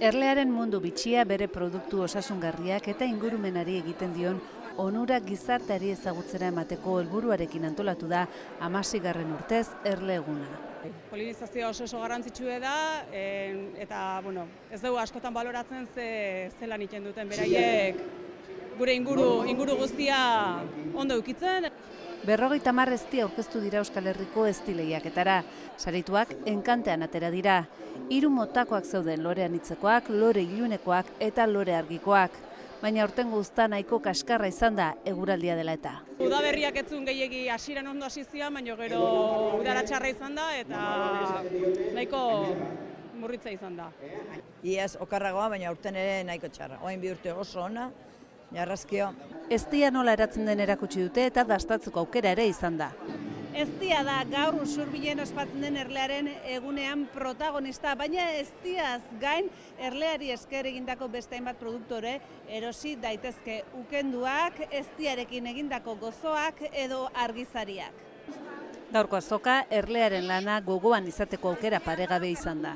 Erlearen mundu bitxia bere produktu osasungarriak eta ingurumenari egiten dion onura gizarteari ezagutzera emateko helburuarekin antolatu da 16. urtez Erle eguna. Polinizazioa oso garrantzitsua da eta ez dugu askotan baloratzen zelan egiten duten beraiek gure inguru guztia ondo ukitzen. 50 ezti aurkeztu dira Euskal Herriko ezti lehiaketara. Sarituak enkantean atera dira. 3 motakoak zeuden lore anitzekoak, lore ilunekoak eta lore argikoak. Baina aurtengo uzta nahiko kaskarra izan da eguraldia dela eta. Udaberriak ez zuen gehiegi hasieran ondo hasi zian, baina gero udara txarra izan da eta nahiko murritza izan da. Iaz okarragoa, baina aurten ere nahiko txarra. Orain 2 urte oso ona, jarrazkio. Eztia nola eratzen den erakutsi dute eta dastatzeko aukera ere izan da. Eztia da gaur Usurbilen ospatzen den Erlearen egunean protagonista, baina eztiaz gain Erleari esker egindako beste hainbat produktore erosi daitezke ukenduak, eztiarekin egindako gozoak edo argizariak. Gaurko azoka Erlearen lana gogoan izateko aukera paregabe izan da.